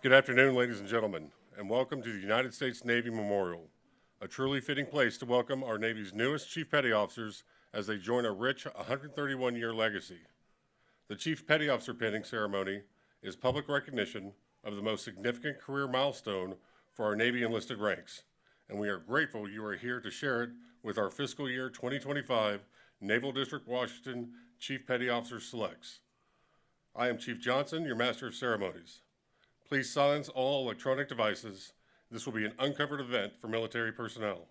Good afternoon, ladies and gentlemen, and welcome to the United States Navy Memorial, a truly fitting place to welcome our Navy's newest Chief Petty Officers as they join a rich 131-year legacy. The Chief Petty Officer pinning ceremony is public recognition of the most significant career milestone for our Navy enlisted ranks, and we are grateful you are here to share it with our fiscal year 2025 Naval District Washington Chief Petty Officer Selects. I am Chief Johnson, your Master of Ceremonies. Please silence all electronic devices. This will be an uncovered event for military personnel.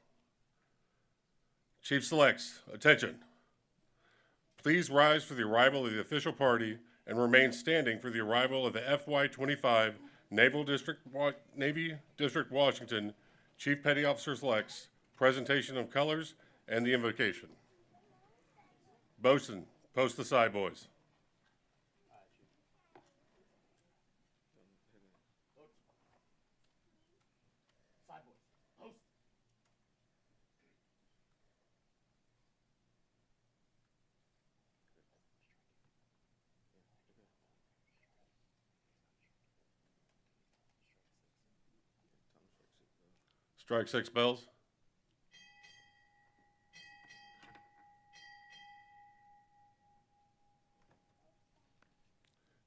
Chief Selects, attention. Please rise for the arrival of the official party and remain standing for the arrival of the FY25 Navy District Washington Chief Petty Officer Selects, presentation of colors, and the invocation. Bosun, post the side, boys. Strike 6 bells.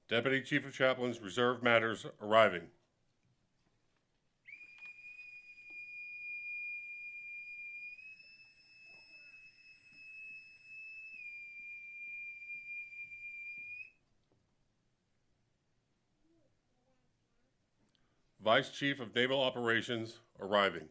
Deputy Chief of Chaplains, Reserve Matters, arriving. Vice Chief of Naval Operations, arriving.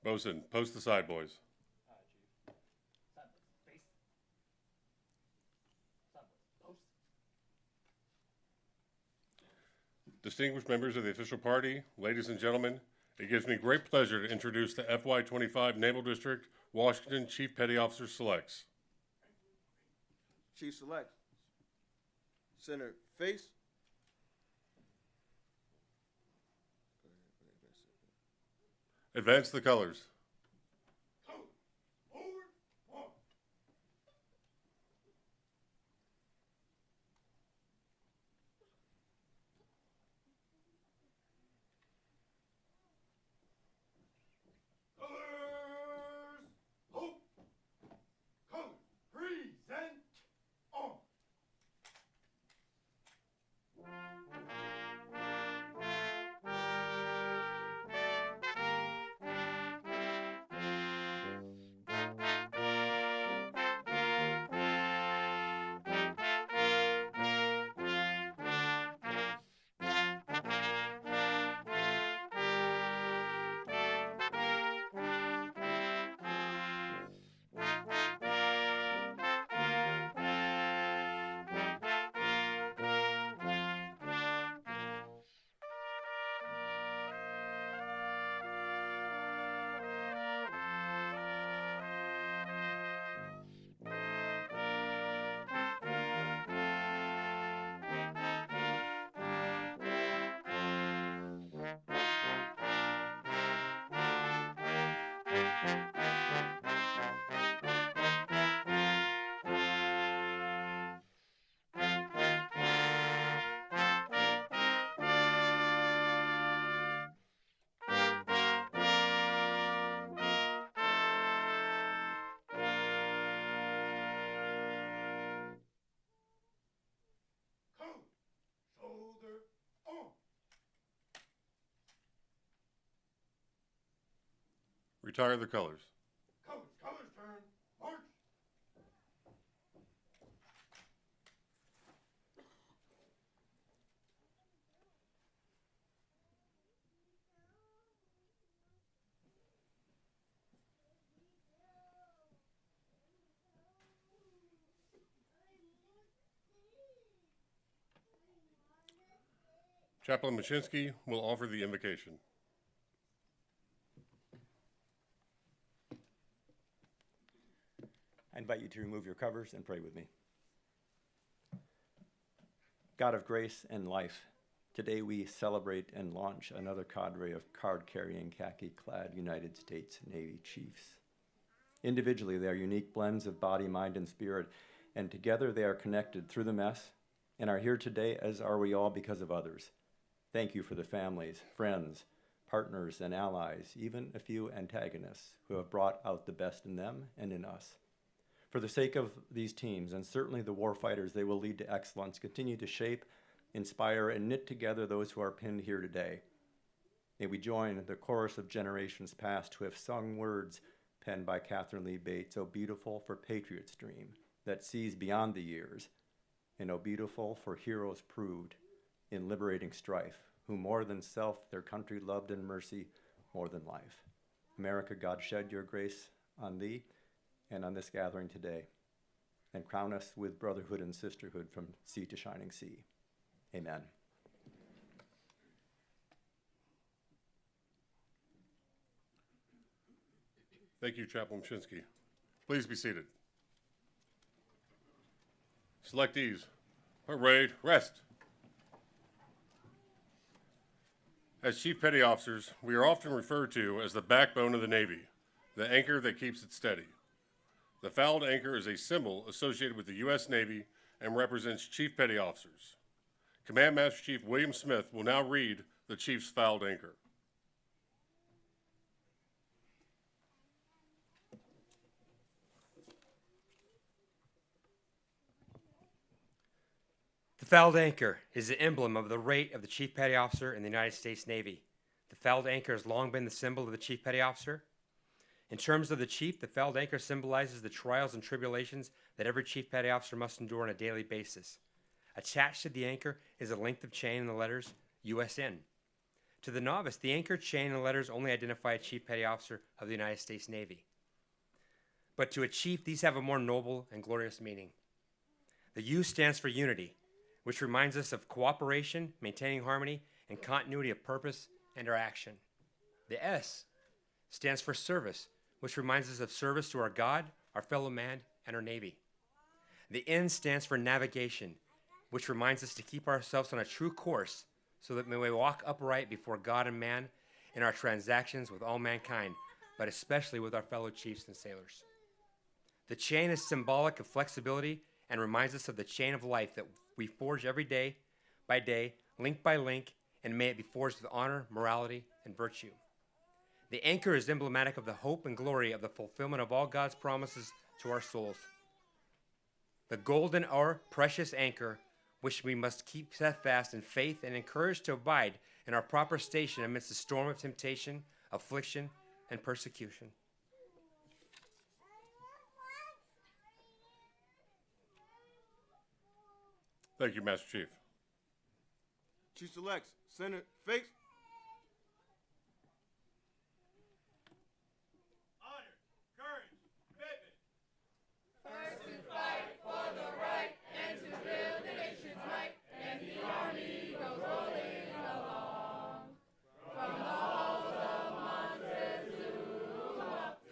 Bosun, post the side, boys. Distinguished members of the official party, ladies and gentlemen, it gives me great pleasure to introduce the FY25 Naval District Washington Chief Petty Officer Selects. Chief Select, center face. Advance the colors. Retire the colors. Colors turn, march! Chaplain Machinsky will offer the invocation. I invite you to remove your covers and pray with me. God of grace and life, today we celebrate and launch another cadre of card-carrying, khaki-clad United States Navy chiefs. Individually, they are unique blends of body, mind, and spirit, and together they are connected through the mess and are here today, as are we all, because of others. Thank you for the families, friends, partners, and allies, even a few antagonists who have brought out the best in them and in us. For the sake of these teams, and certainly the warfighters they will lead to excellence, continue to shape, inspire, and knit together those who are pinned here today. May we join the chorus of generations past who have sung words penned by Catherine Lee Bates, "O beautiful for patriots' dream, that sees beyond the years, and O beautiful for heroes proved in liberating strife, who more than self their country loved in mercy more than life. America, God shed your grace on thee and on this gathering today, and crown us with brotherhood and sisterhood from sea to shining sea. Amen." Thank you, Chaplain Machinsky. Please be seated. Selectees, parade, rest. As Chief Petty Officers, we are often referred to as the backbone of the Navy, the anchor that keeps it steady. The fouled anchor is a symbol associated with the U.S. Navy and represents Chief Petty Officers. Command Master Chief William Smith will now read the Chief's fouled anchor. The fouled anchor is the emblem of the rate of the Chief Petty Officer in the United States Navy. The fouled anchor has long been the symbol of the Chief Petty Officer. In terms of the Chief, the fouled anchor symbolizes the trials and tribulations that every Chief Petty Officer must endure on a daily basis. Attached to the anchor is a length of chain and the letters USN. To the novice, the anchor, chain, and letters only identify a Chief Petty Officer of the United States Navy. But to a chief, these have a more noble and glorious meaning. The U stands for unity, which reminds us of cooperation, maintaining harmony, and continuity of purpose and our action. The S stands for service, which reminds us of service to our God, our fellow man, and our Navy. The N stands for navigation, which reminds us to keep ourselves on a true course so that we may walk upright before God and man in our transactions with all mankind, but especially with our fellow chiefs and sailors. The chain is symbolic of flexibility and reminds us of the chain of life that we forge every day by day, link by link, and may it be forged with honor, morality, and virtue. The anchor is emblematic of the hope and glory of the fulfillment of all God's promises to our souls. The golden or precious anchor, which we must keep steadfast in faith and encouraged to abide in our proper station amidst the storm of temptation, affliction, and persecution. Thank you, Master Chief. Chief selects center face. Honor, courage, commitment. First to fight for the right and to build the nation's might, and the army goes rolling along. From the halls of Montezuma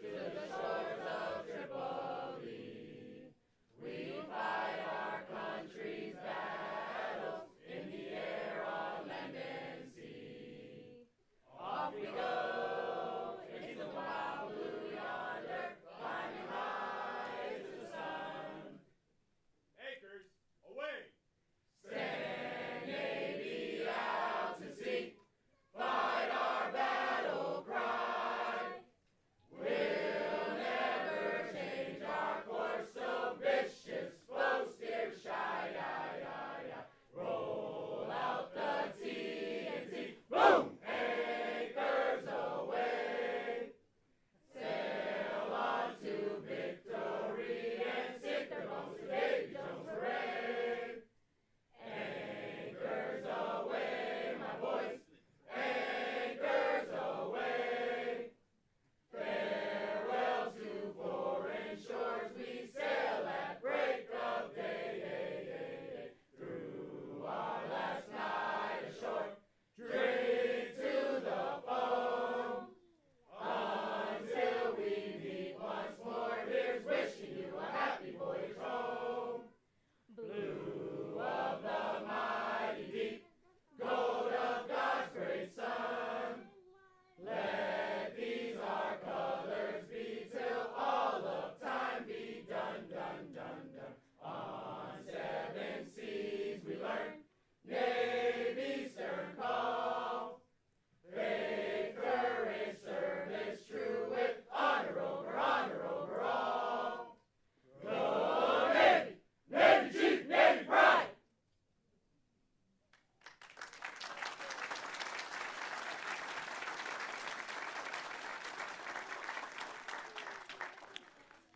to the shores of Tripoli, we fight our country's battles in the air, on land, and sea.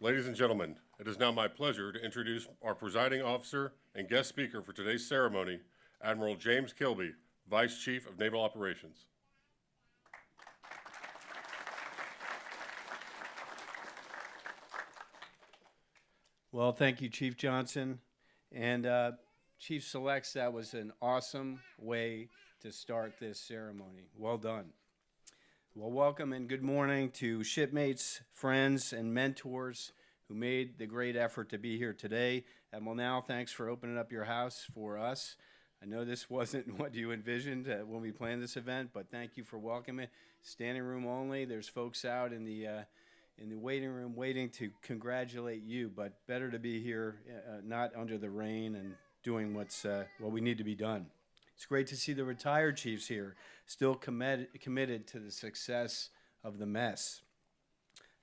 Ladies and gentlemen, it is now my pleasure to introduce our presiding officer and guest speaker for today's ceremony, Admiral James Kilby, Vice Chief of Naval Operations. Well, thank you, Chief Johnson. And Chief Selects, that was an awesome way to start this ceremony. Well done. Well, welcome and good morning to shipmates, friends, and mentors who made the great effort to be here today. Admiral Now, thanks for opening up your house for us. I know this wasn't what you envisioned when we planned this event, but thank you for welcoming. Standing room only. There's folks out in the waiting room waiting to congratulate you, but better to be here, not under the rain and doing what we need to be done. It's great to see the retired chiefs here, still committed to the success of the mess.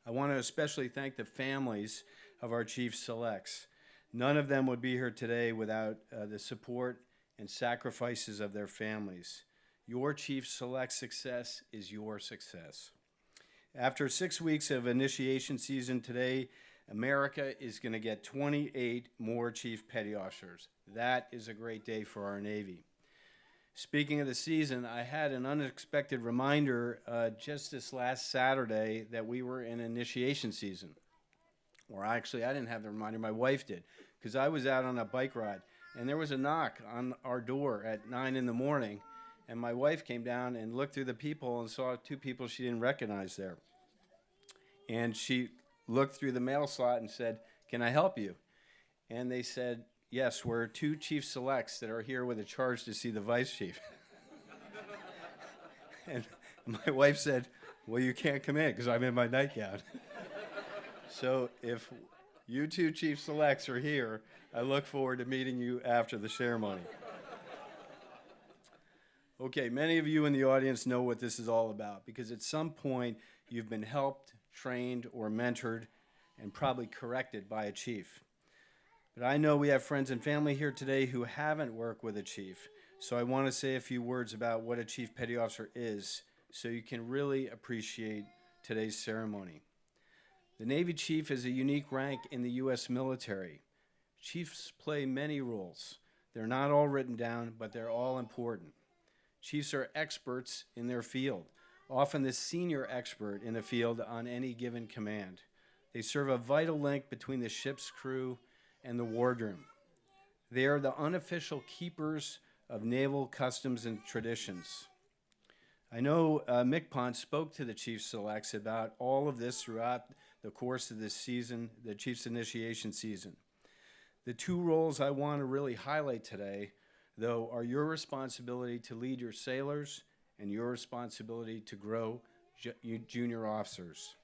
I want to especially thank the families of our Chief Selects. None of them would be here today without the support and sacrifices of their families. Your Chief Select success is your success. After 6 weeks of initiation season today, America is going to get 28 more Chief Petty Officers. That is a great day for our Navy. Speaking of the season, I had an unexpected reminder just this last Saturday that we were in initiation season. Or actually, I didn't have the reminder, my wife did, because I was out on a bike ride, and there was a knock on our door at 9 in the morning, and my wife came down and looked through the people and saw 2 people she didn't recognize there. And she looked through the mail slot and said, "Can I help you?" And they said, "Yes, we're 2 Chief Selects that are here with a charge to see the Vice Chief." And my wife said, "Well, you can't come in because I'm in my nightgown." So if you 2 Chief Selects are here, I look forward to meeting you after the ceremony. Okay, many of you in the audience know what this is all about because at some point you've been helped, trained, or mentored, and probably corrected by a chief. But I know we have friends and family here today who haven't worked with a chief, so I want to say a few words about what a Chief Petty Officer is so you can really appreciate today's ceremony. The Navy Chief is a unique rank in the U.S. military. Chiefs play many roles. They're not all written down, but they're all important. Chiefs are experts in their field, often the senior expert in the field on any given command. They serve a vital link between the ship's crew and the wardroom. They are the unofficial keepers of naval customs and traditions. I know Mick Pont spoke to the Chief Selects about all of this throughout the course of this season, the Chief's initiation season. The 2 roles I want to really highlight today, though, are your responsibility to lead your sailors and your responsibility to grow junior officers.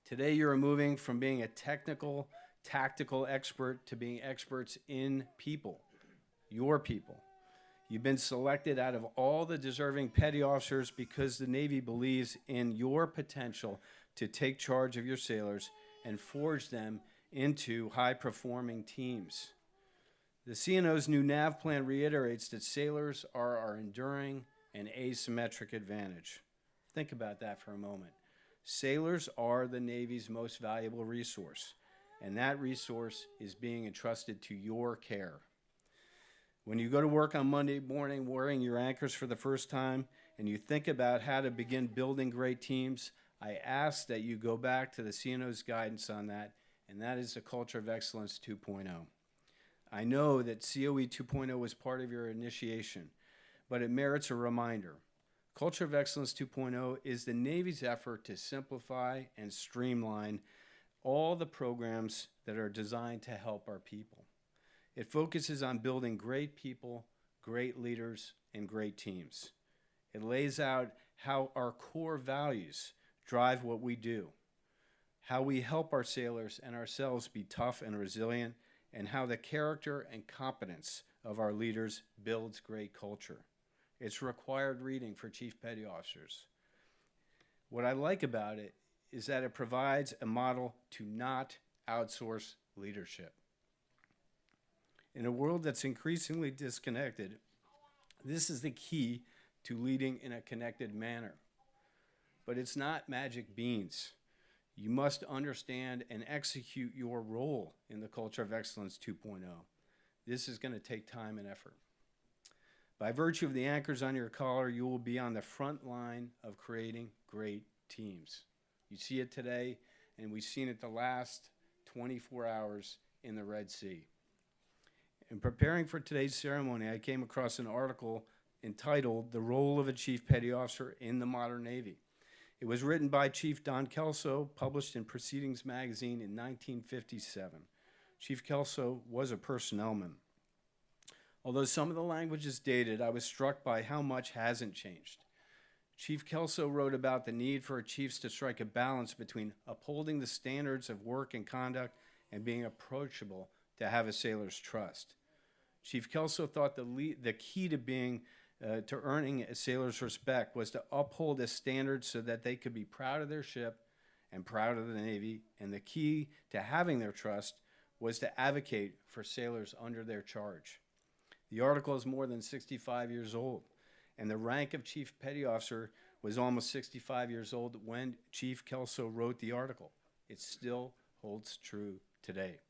Today, you're moving from being a technical, tactical expert to being experts in people, your people. You've been selected out of all the deserving petty officers because the Navy believes in your potential to take charge of your sailors and forge them into high-performing teams. The CNO's new NAV plan reiterates that sailors are our enduring and asymmetric advantage. Think about that for a moment. Sailors are the Navy's most valuable resource, and that resource is being entrusted to your care. When you go to work on Monday morning wearing your anchors for the first time and you think about how to begin building great teams, I ask that you go back to the CNO's guidance on that, and that is the Culture of Excellence 2.0. I know that COE 2.0 was part of your initiation, but it merits a reminder. Culture of Excellence 2.0 is the Navy's effort to simplify and streamline all the programs that are designed to help our people. It focuses on building great people, great leaders, and great teams. It lays out how our core values drive what we do, how we help our sailors and ourselves be tough and resilient, and how the character and competence of our leaders builds great culture. It's required reading for Chief Petty Officers. What I like about it is that it provides a model to not outsource leadership. In a world that's increasingly disconnected, this is the key to leading in a connected manner. But it's not magic beans. You must understand and execute your role in the Culture of Excellence 2.0. This is going to take time and effort. By virtue of the anchors on your collar, you will be on the front line of creating great teams. You see it today, and we've seen it the last 24 hours in the Red Sea. In preparing for today's ceremony, I came across an article entitled "The Role of a Chief Petty Officer in the Modern Navy." It was written by Chief Don Kelso, published in Proceedings magazine in 1957. Chief Kelso was a personnelman. Although some of the language is dated, I was struck by how much hasn't changed. Chief Kelso wrote about the need for chiefs to strike a balance between upholding the standards of work and conduct and being approachable to have a sailor's trust. Chief Kelso thought the key to earning a sailor's respect was to uphold a standard so that they could be proud of their ship and proud of the Navy, and the key to having their trust was to advocate for sailors under their charge. The article is more than 65 years old, and the rank of Chief Petty Officer was almost 65 years old when Chief Kelso wrote the article. It still holds true today.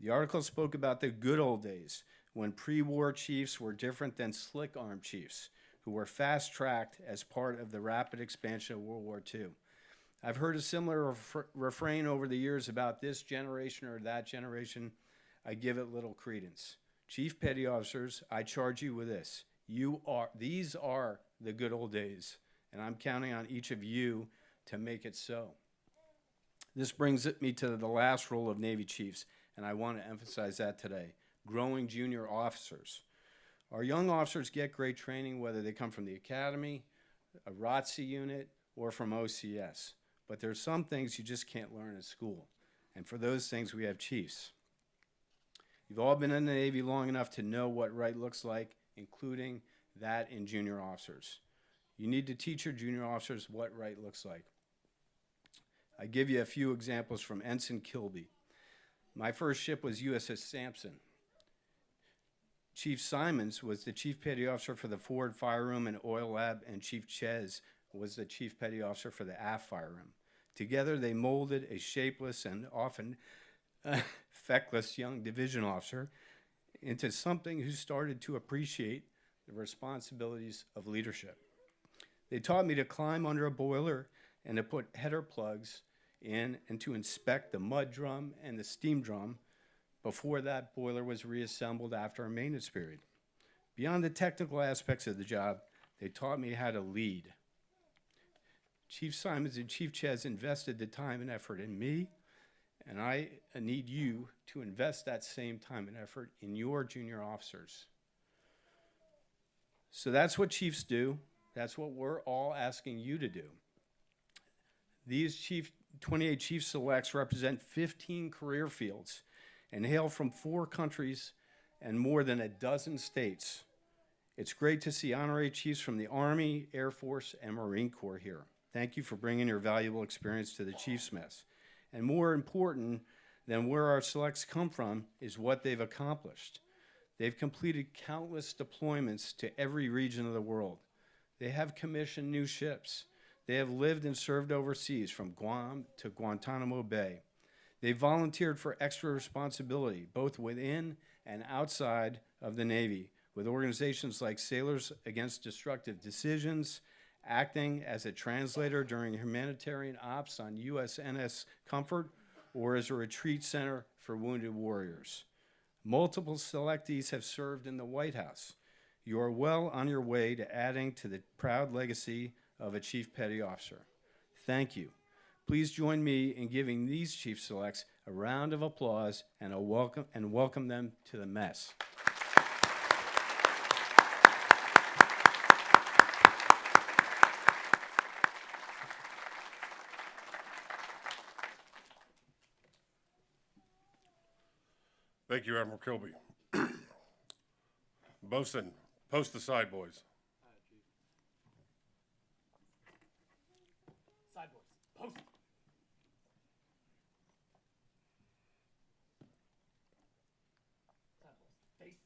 The article spoke about the good old days when pre-war chiefs were different than slick-arm chiefs who were fast-tracked as part of the rapid expansion of World War II. I've heard a similar refrain over the years about this generation or that generation. I give it little credence. Chief Petty Officers, I charge you with this. These are the good old days, and I'm counting on each of you to make it so. This brings me to the last role of Navy chiefs, and I want to emphasize that today: growing junior officers. Our young officers get great training whether they come from the academy, a ROTC unit, or from OCS. But there's some things you just can't learn at school, and for those things we have chiefs. You've all been in the Navy long enough to know what right looks like, including that in junior officers. You need to teach your junior officers what right looks like. I give you a few examples from Ensign Kilby. My first ship was USS Sampson. Chief Simons was the Chief Petty Officer for the forward fire room and oil lab, and Chief Ches was the Chief Petty Officer for the aft fire room. Together, they molded a shapeless and often feckless young division officer into something who started to appreciate the responsibilities of leadership. They taught me to climb under a boiler and to put header plugs in and to inspect the mud drum and the steam drum before that boiler was reassembled after a maintenance period. Beyond the technical aspects of the job, they taught me how to lead. Chief Simons and Chief Ches invested the time and effort in me, and I need you to invest that same time and effort in your junior officers. So that's what chiefs do. That's what we're all asking you to do. These 28 chief selects represent 15 career fields and hail from 4 countries and more than a dozen states. It's great to see honorary chiefs from the Army, Air Force, and Marine Corps here. Thank you for bringing your valuable experience to the Chiefs Mess. And more important than where our selects come from is what they've accomplished. They've completed countless deployments to every region of the world. They have commissioned new ships. They have lived and served overseas from Guam to Guantanamo Bay. They volunteered for extra responsibility, both within and outside of the Navy, with organizations like Sailors Against Destructive Decisions, acting as a translator during humanitarian ops on USNS Comfort, or as a retreat center for wounded warriors. Multiple selectees have served in the White House. You are well on your way to adding to the proud legacy of a Chief Petty Officer. Thank you. Please join me in giving these Chief Selects a round of applause and welcome them to the mess. Thank you, Admiral Kilby. Bosun, post aside, boys. Side boys. Post. Side boys. Face.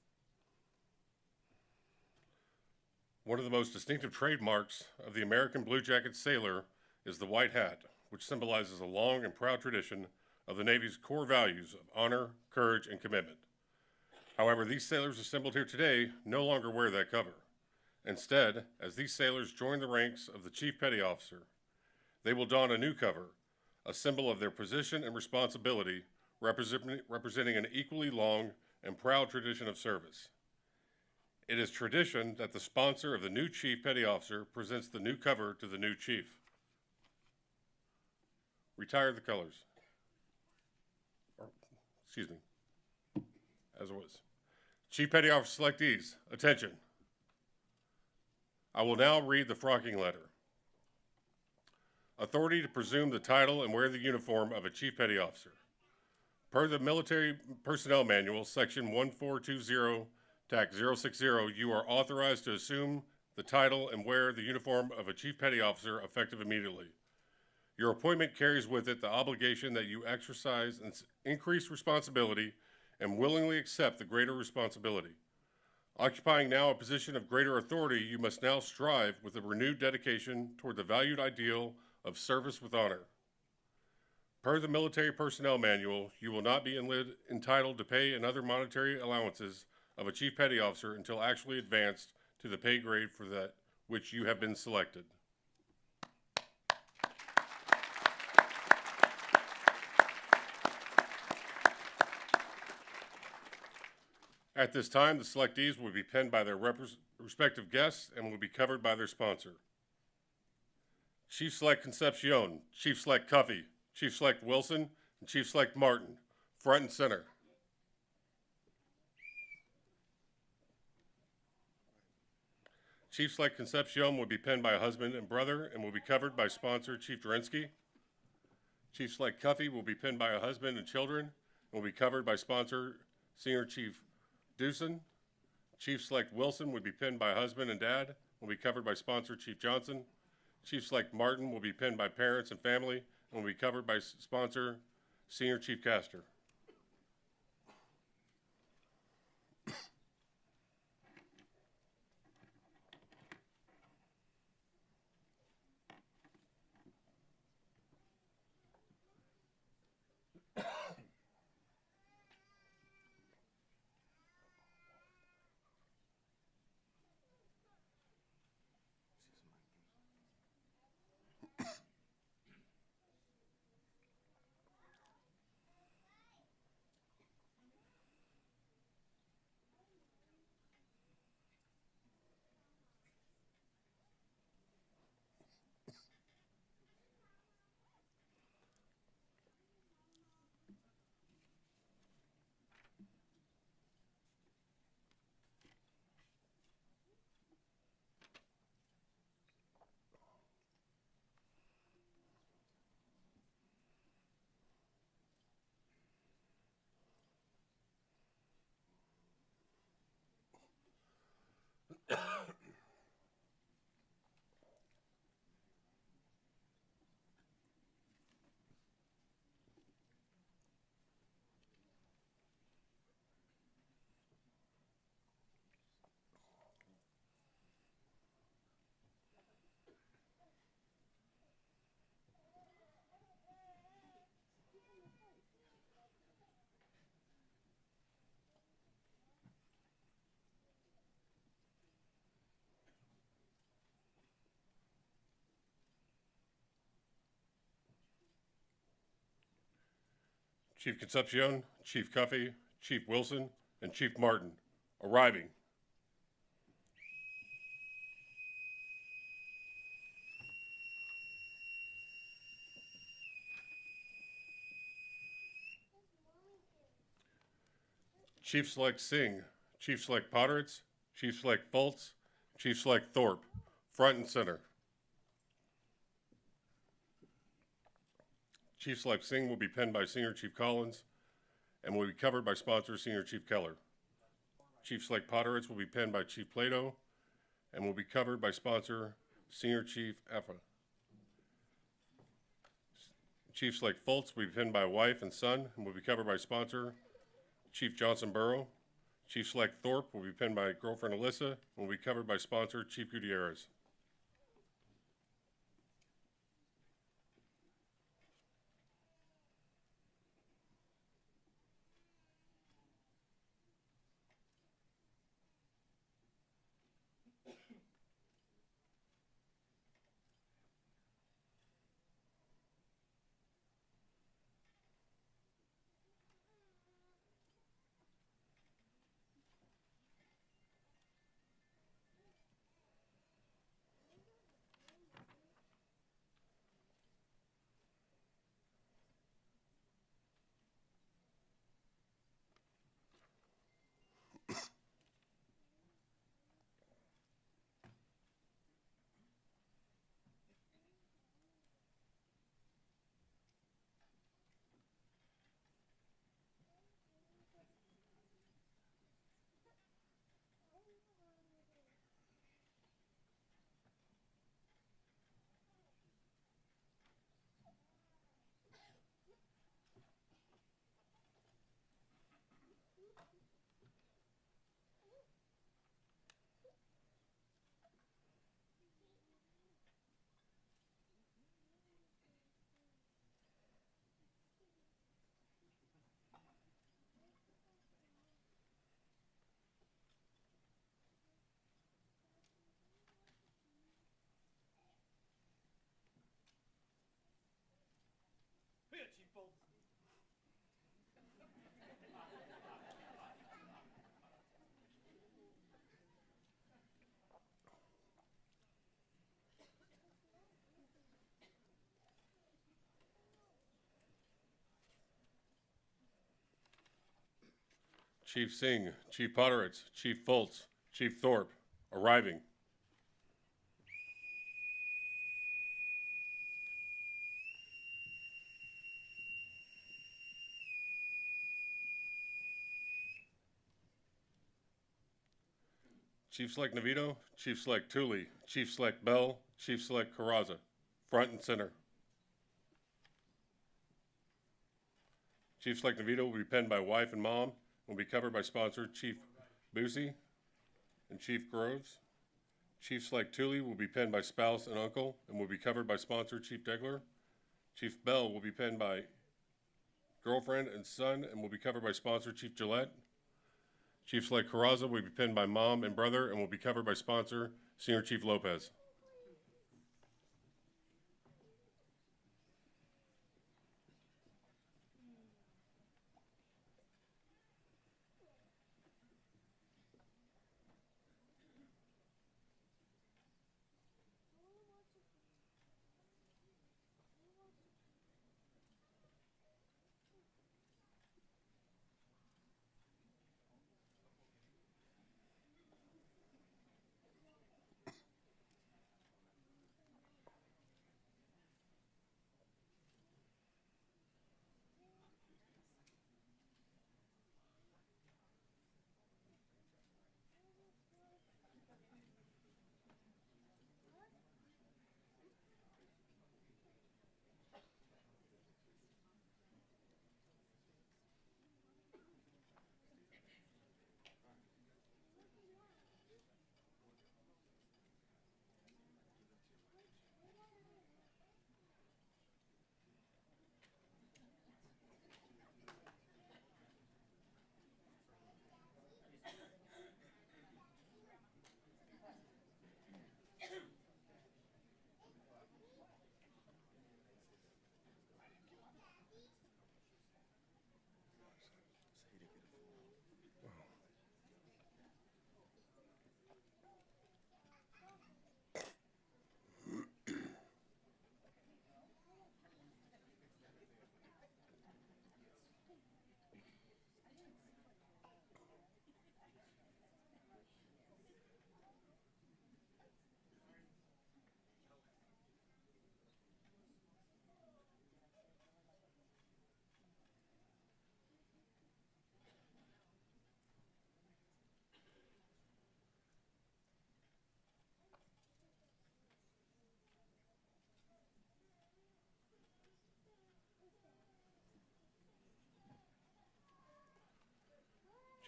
One of the most distinctive trademarks of the American Blue Jacket sailor is the white hat, which symbolizes a long and proud tradition of the Navy's core values of honor, courage, and commitment. However, these sailors assembled here today no longer wear that cover. Instead, as these sailors join the ranks of the Chief Petty Officer, they will don a new cover, a symbol of their position and responsibility, representing an equally long and proud tradition of service. It is tradition that the sponsor of the new Chief Petty Officer presents the new cover to the new Chief. Retire the colors. Excuse me. As it was. Chief Petty Officer selectees, attention. I will now read the frocking letter. Authority to presume the title and wear the uniform of a Chief Petty Officer. Per the Military Personnel Manual, Section 1420, TAC 060, you are authorized to assume the title and wear the uniform of a Chief Petty Officer effective immediately. Your appointment carries with it the obligation that you exercise increased responsibility and willingly accept the greater responsibility. Occupying now a position of greater authority, you must now strive with a renewed dedication toward the valued ideal of service with honor. Per the Military Personnel Manual, you will not be entitled to pay and other monetary allowances of a Chief Petty Officer until actually advanced to the pay grade for that which you have been selected. At this time, the selectees will be penned by their respective guests and will be covered by their sponsor. Chief Select Concepcion, Chief Select Cuffey, Chief Select Wilson, and Chief Select Martin, front and center. Chief Select Concepcion will be penned by a husband and brother and will be covered by sponsor Chief Derinsky. Chief Select Cuffey will be penned by a husband and children and will be covered by sponsor Senior Chief Dewson. Chief Select Wilson would be penned by husband and dad, will be covered by sponsor Chief Johnson. Chief Select Martin will be penned by parents and family, and will be covered by sponsor Senior Chief Castor. Chief Concepcion, Chief Cuffey, Chief Wilson, and Chief Martin arriving. Chief Select Singh, Chief Select Potteritz, Chief Select Fultz, Chief Select Thorpe, front and center. Chief Select Singh will be penned by Senior Chief Collins and will be covered by sponsor Senior Chief Keller. Chief Select Potteritz will be penned by Chief Plato and will be covered by sponsor Senior Chief Effa. Chief Select Fultz will be penned by wife and son and will be covered by sponsor Chief Johnson Burrow. Chief Select Thorpe will be penned by girlfriend Alyssa and will be covered by sponsor Chief Gutierrez. Chief Bolts. Chief Singh, Chief Potteritz, Chief Fultz, Chief Thorpe, arriving. Chief Select Navito, Chief Select Tooley, Chief Select Bell, Chief Select Carraza, front and center. Chief Select Navito will be penned by wife and mom, will be covered by sponsor Chief Boosie and Chief Groves. Chief Select Tooley will be penned by spouse and uncle and will be covered by sponsor Chief Degler. Chief Bell will be penned by girlfriend and son and will be covered by sponsor Chief Gillette. Chief Select Carraza will be penned by mom and brother and will be covered by sponsor Senior Chief Lopez.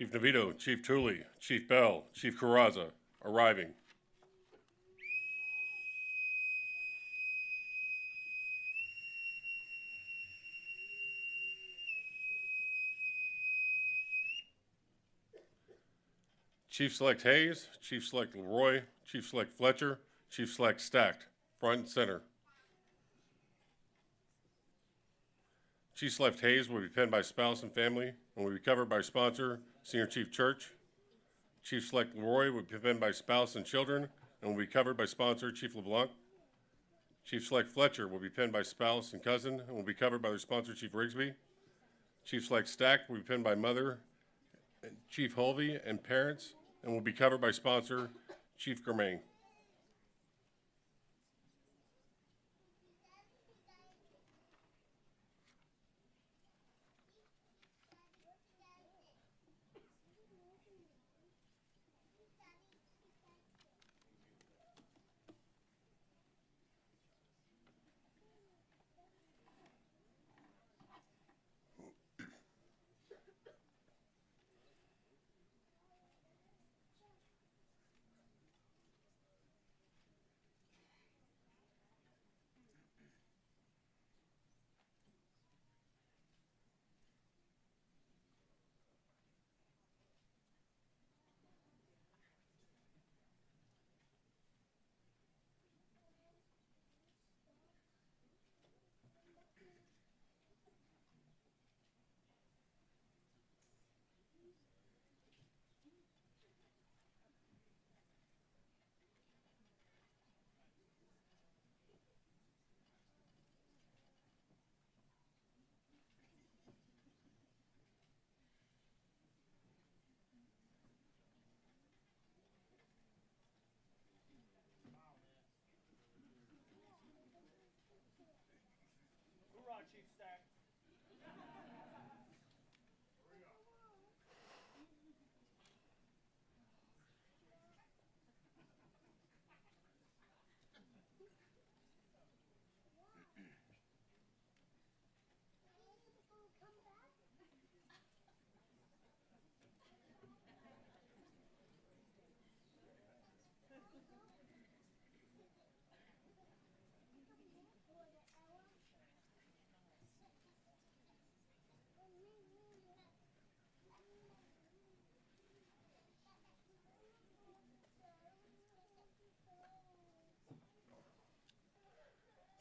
Chief Navito, Chief Tooley, Chief Bell, Chief Carraza, arriving. Chief Select Hayes, Chief Select Leroy, Chief Select Fletcher, Chief Select Stacked, front and center. Chief Select Hayes will be penned by spouse and family and will be covered by sponsor, Senior Chief Church. Chief Select Leroy will be penned by spouse and children and will be covered by sponsor, Chief LeBlanc. Chief Select Fletcher will be penned by spouse and cousin and will be covered by their sponsor, Chief Rigsby. Chief Select Stacked will be penned by mother, and Chief Hulvey, and parents, and will be covered by sponsor, Chief Germain.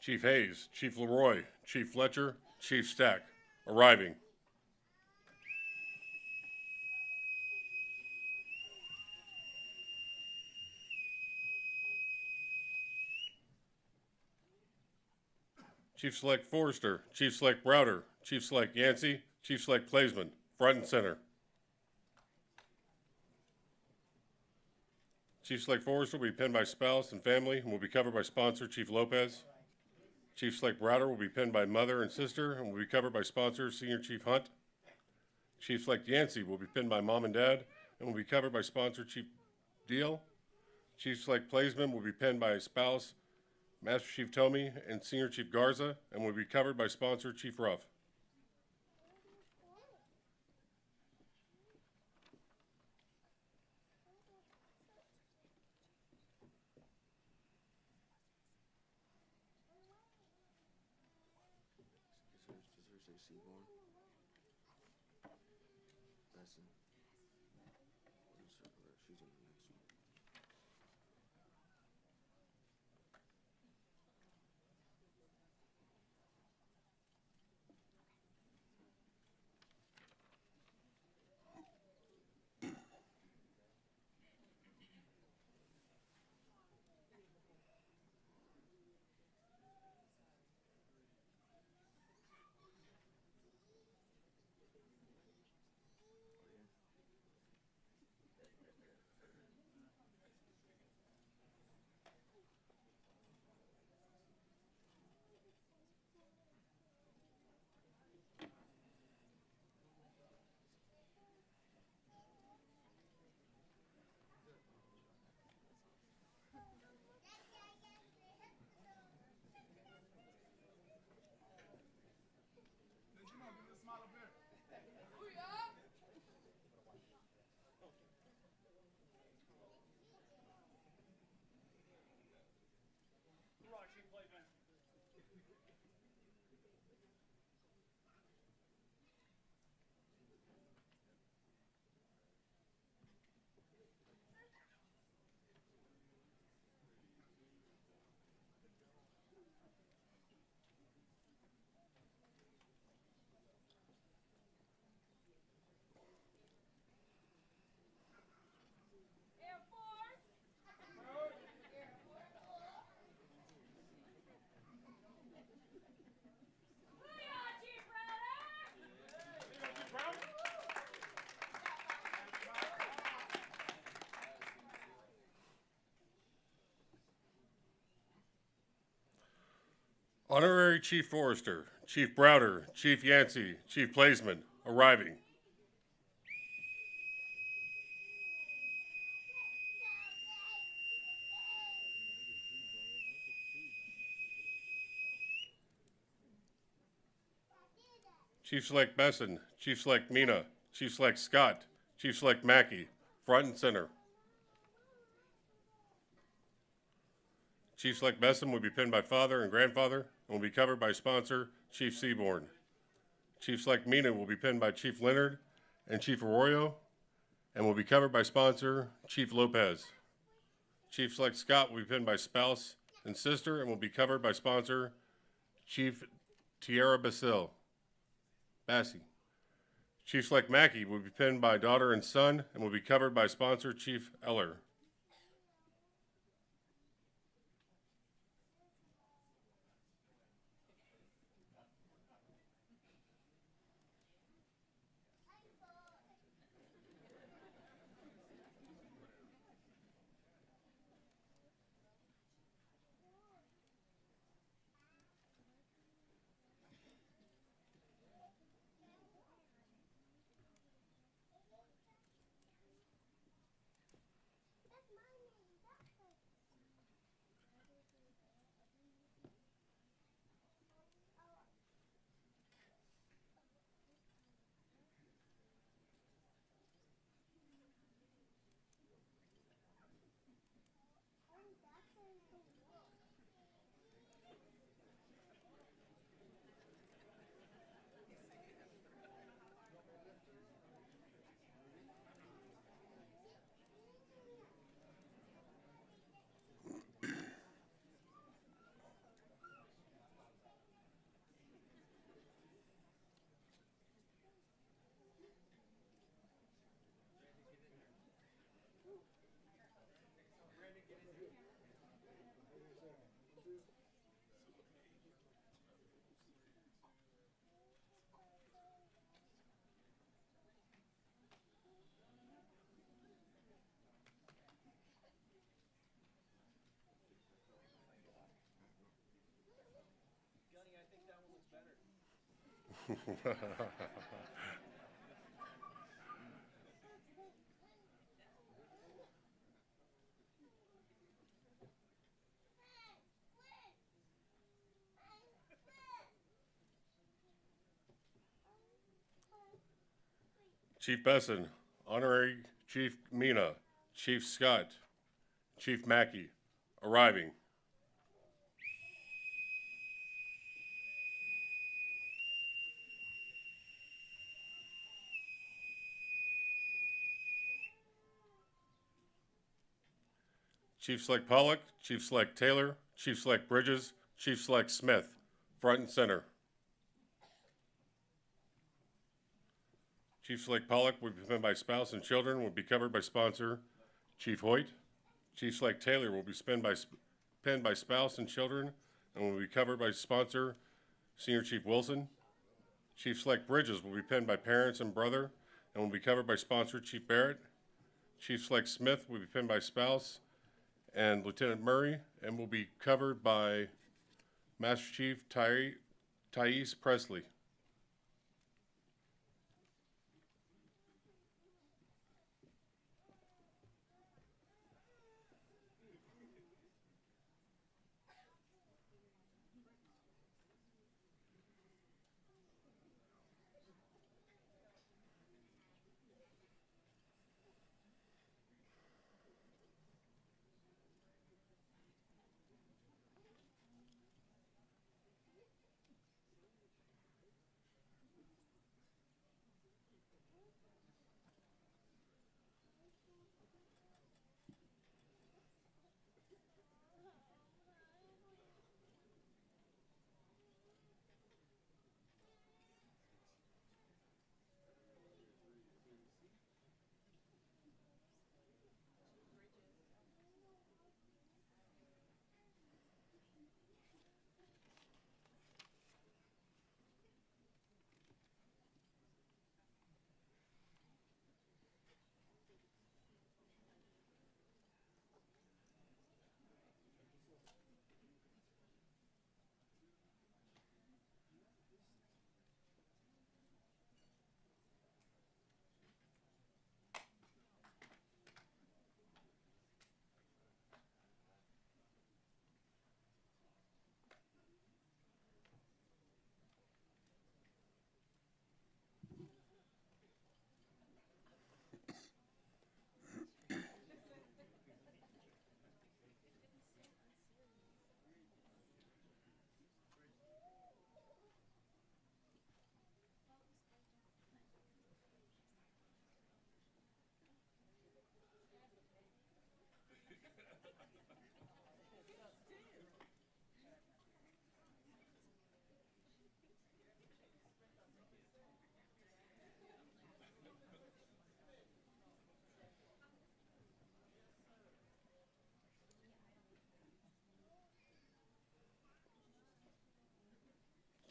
Chief Hayes, Chief Leroy, Chief Fletcher, Chief Stack. Arriving. Chief Select Forrester, Chief Select Browder, Chief Select Yancey, Chief Select Plaisman, front and center. Chief Select Forrester will be pinned by spouse and family and will be covered by sponsor Chief Lopez. Chief Select Browder will be pinned by mother and sister and will be covered by sponsor Senior Chief Hunt. Chief Select Yancey will be pinned by mom and dad and will be covered by sponsor Chief Deal. Chief Select Plaisman will be pinned by spouse Master Chief Tomey and Senior Chief Garza and will be covered by sponsor Chief Ruff. Does her say Seaborn? Besson. Circle her. She's in the next one. Honorary Chief Forrester, Chief Browder, Chief Yancey, Chief Plaisman, arriving. Chief Select Besson, Chief Select Mina, Chief Select Scott, Chief Select Mackey, front and center. Chief Select Besson will be pinned by father and grandfather and will be covered by sponsor Chief Seaborn. Chief Select Mina will be pinned by Chief Leonard and Chief Arroyo and will be covered by sponsor Chief Lopez. Chief Select Scott will be pinned by spouse and sister and will be covered by sponsor Chief Tierra Basile. Bassi. Chief Select Mackey will be pinned by daughter and son and will be covered by sponsor Chief Eller. Chief Besson, Honorary Chief Mina, Chief Scott, Chief Mackey, arriving. Chief Select Pollock, Chief Select Taylor, Chief Select Bridges, Chief Select Smith, front and center. Chief Select Pollock will be pinned by spouse and children, will be covered by sponsor Chief Hoyt. Chief Select Taylor will be pinned by spouse and children and will be covered by sponsor Senior Chief Wilson. Chief Select Bridges will be pinned by parents and brother and will be covered by sponsor Chief Barrett. Chief Select Smith will be pinned by spouse and Lieutenant Murray and will be covered by Master Chief Thais Presley.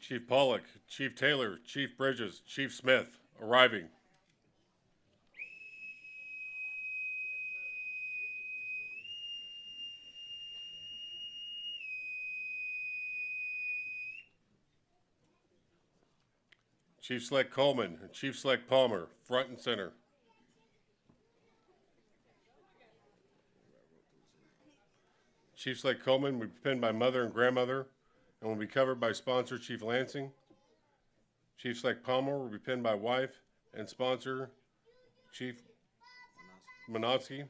Chief Pollock, Chief Taylor, Chief Bridges, Chief Smith, arriving. Chief Select Coleman and Chief Select Palmer, front and center. Chief Select Coleman will be pinned by mother and grandmother and will be covered by sponsor Chief Lansing. Chief Select Palmer will be pinned by wife and sponsor Chief Minotsky.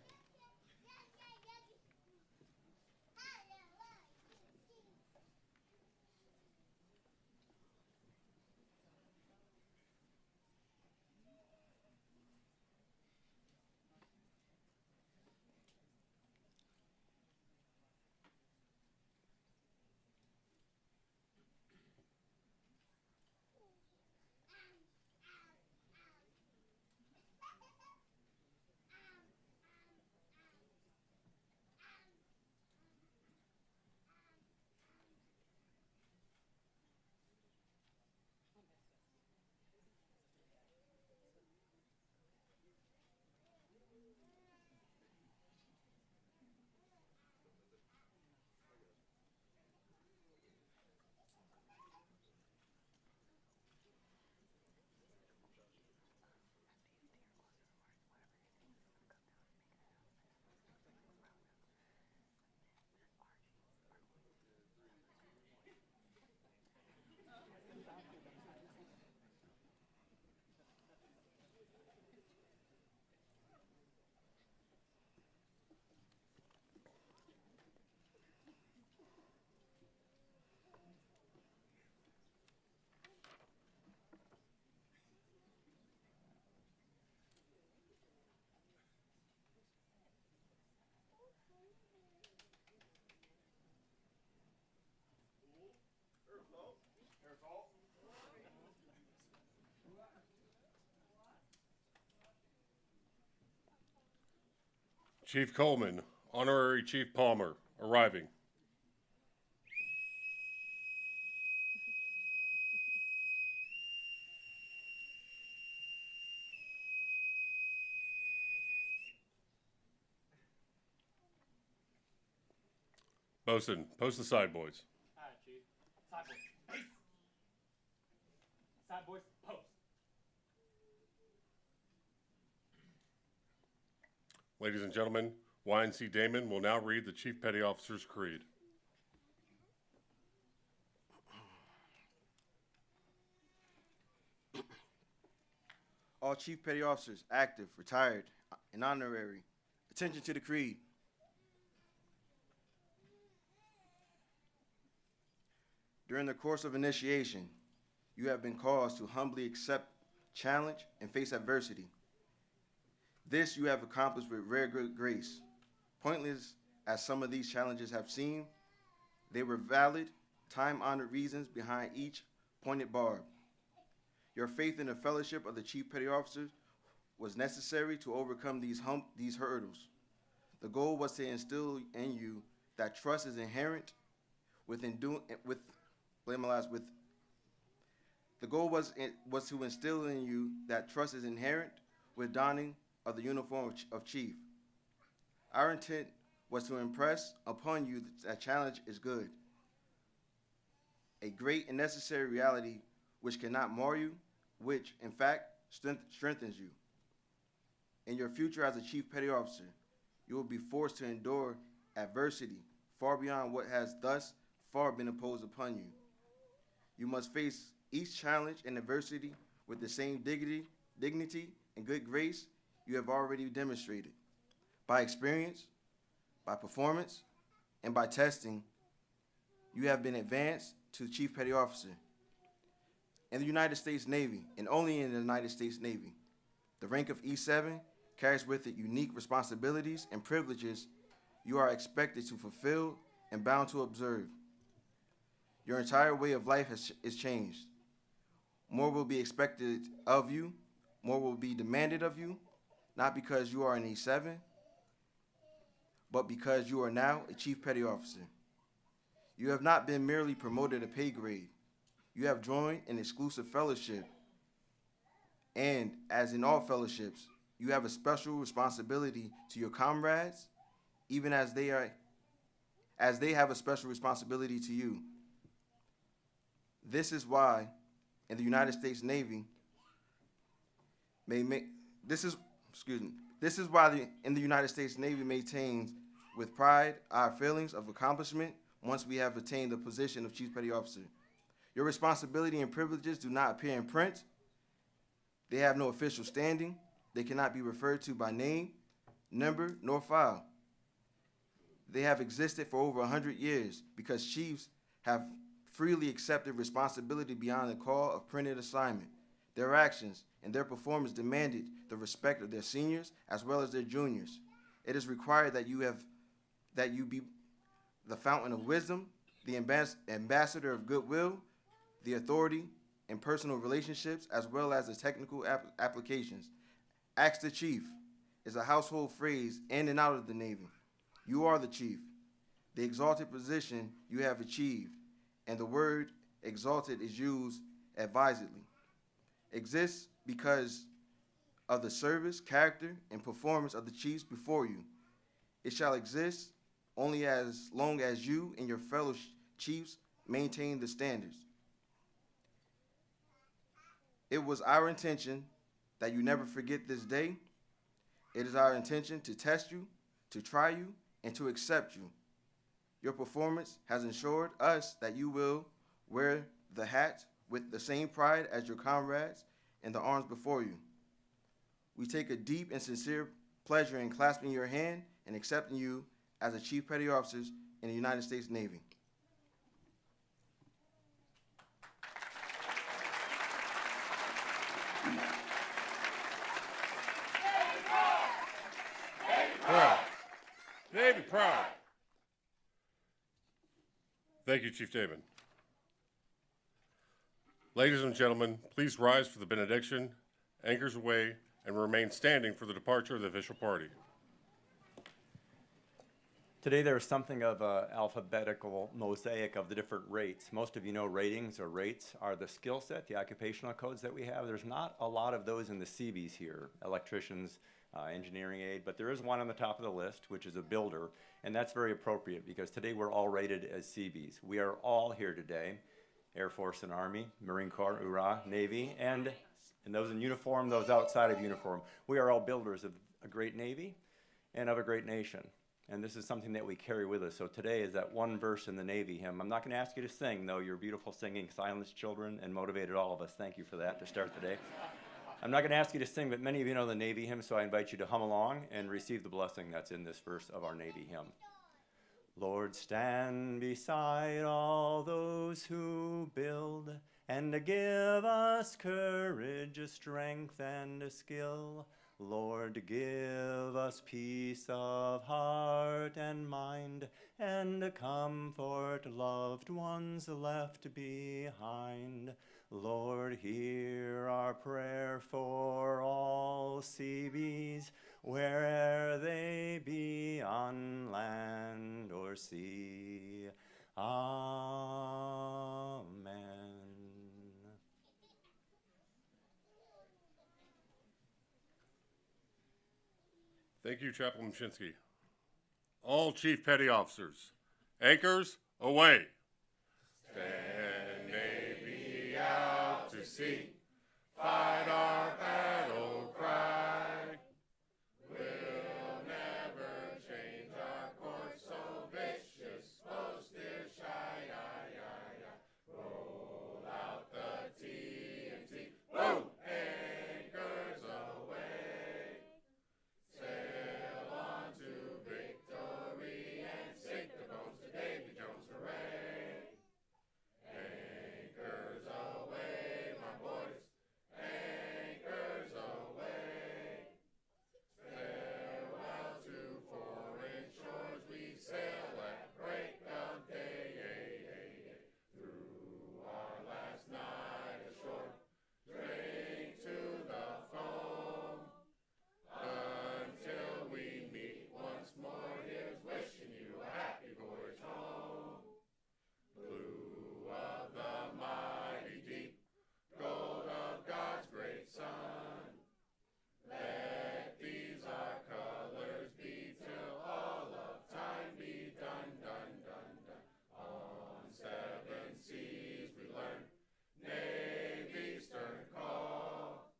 Chief Coleman, Honorary Chief Palmer, arriving. Bosun, post the side boys. All right, Chief. Side boys, base. Side boys, post. Ladies and gentlemen, YNC Damon will now read the Chief Petty Officer's Creed. All Chief Petty Officers, active, retired, and honorary, attention to the creed. During the course of initiation, you have been caused to humbly accept challenge and face adversity. This you have accomplished with rare good grace. Pointless as some of these challenges have seemed, they were valid, time-honored reasons behind each pointed barb. Your faith in the fellowship of the Chief Petty Officers was necessary to overcome these hurdles. The goal was to instill in you that trust is inherent The goal was to instill in you that trust is inherent with donning of the uniform of chief. Our intent was to impress upon you that challenge is good, a great and necessary reality which cannot mar you, which, in fact, strengthens you. In your future as a Chief Petty Officer, you will be forced to endure adversity far beyond what has thus far been imposed upon you. You must face each challenge and adversity with the same dignity, and good grace you have already demonstrated. By experience, by performance, and by testing, you have been advanced to Chief Petty Officer. In the United States Navy, and only in the United States Navy, the rank of E7 carries with it unique responsibilities and privileges you are expected to fulfill and bound to observe. Your entire way of life is changed. More will be expected of you, more will be demanded of you, not because you are an E7, but because you are now a Chief Petty Officer. You have not been merely promoted a pay grade. You have joined an exclusive fellowship. And as in all fellowships, you have a special responsibility to your comrades, even as they have a special responsibility to you. This is why in the United States Navy in the United States Navy maintains with pride our feelings of accomplishment once we have attained the position of Chief Petty Officer. Your responsibility and privileges do not appear in print. They have no official standing. They cannot be referred to by name, number, nor file. They have existed for over 100 years because chiefs have freely accepted responsibility beyond the call of printed assignment. Their actions and their performance demanded the respect of their seniors as well as their juniors. It is required that you be the fountain of wisdom, the ambassador of goodwill, the authority in personal relationships, as well as the technical applications. Ask the chief is a household phrase in and out of the Navy. You are the chief. The exalted position you have achieved, and the word exalted is used advisedly. Exists because of the service, character, and performance of the chiefs before you. It shall exist only as long as you and your fellow chiefs maintain the standards. It was our intention that you never forget this day. It is our intention to test you, to try you, and to accept you. Your performance has ensured us that you will wear the hat with the same pride as your comrades in the arms before you. We take a deep and sincere pleasure in clasping your hand and accepting you as a Chief Petty Officer in the United States Navy. Proud. Navy proud. Thank you, Chief Damon. Ladies and gentlemen, please rise for the benediction, anchors away, and remain standing for the departure of the official party. Today there's something of an alphabetical mosaic of the different rates. Most of you know ratings or rates are the skill set, the occupational codes that we have. There's not a lot of those in the CVs here, electricians, engineering aid, but there is one on the top of the list, which is a builder, and that's very appropriate because today we're all rated as CVs. We are all here today, Air Force and Army, Marine Corps, URA, Navy, and those in uniform, those outside of uniform. We are all builders of a great Navy and of a great nation. And this is something that we carry with us. So today is that one verse in the Navy hymn. I'm not going to ask you to sing, though. Your beautiful singing silenced children and motivated all of us. Thank you for that to start the day. I'm not going to ask you to sing, but many of you know the Navy hymn, so I invite you to hum along and receive the blessing that's in this verse of our Navy hymn. Lord, stand beside all those who build, and give us courage, strength, and skill. Lord, give us peace of heart and mind, and comfort loved ones left behind. Lord, hear our prayer for all CVs, where'er they be on land or sea. Amen. Thank you, Chaplain Mshinsky. All Chief Petty Officers, anchors away. Stand Navy out to sea, fight our battle cry. We'll never change our course, so vicious, foe steer shy. Roll out the TNT, whoa, anchors away. Sail on to victory and sink the boats to Davy Jones, hooray! Anchors away, my boys, anchors away. Farewell to foreign shores, we sail at break of day. Through our last night ashore, drink to the foam. Until we meet once more, here's wishing you a happy voyage home. Blue of the mighty deep, gold of God's great sun. Let these our colors be till all of time be done, done, done, done. On 7 seas we learn Navy's stern call.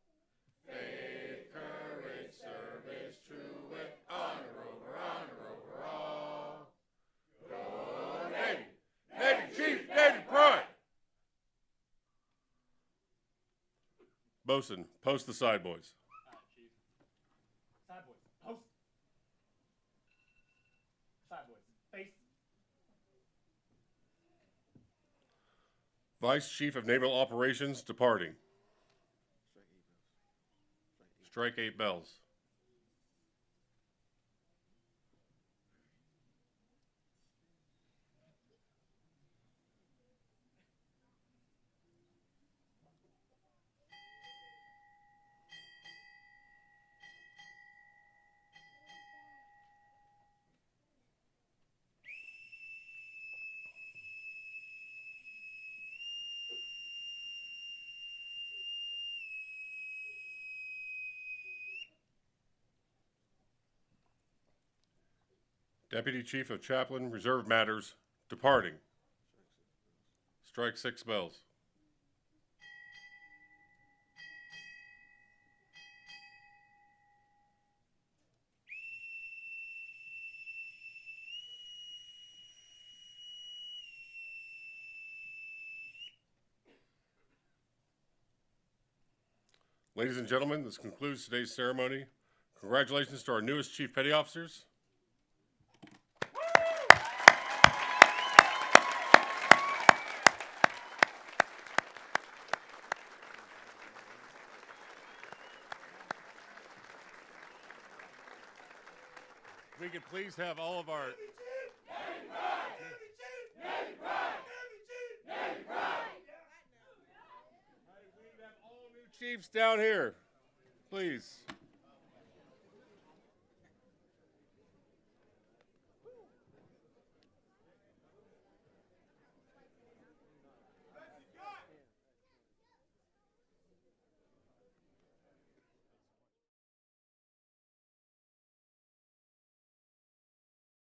Faith, courage, service, true with honor over all. Go Navy! Navy Chief, Navy Pride! Bosun, post the side boys. Chief. Side boys, post. Side boys, face. Vice Chief of Naval Operations departing. Strike 8 bells. Deputy Chief of Chaplain Reserve Matters departing. Strike 6 bells. Ladies and gentlemen, this concludes today's ceremony. Congratulations to our newest Chief Petty Officers. We could please have all of our... Chiefs down here, please.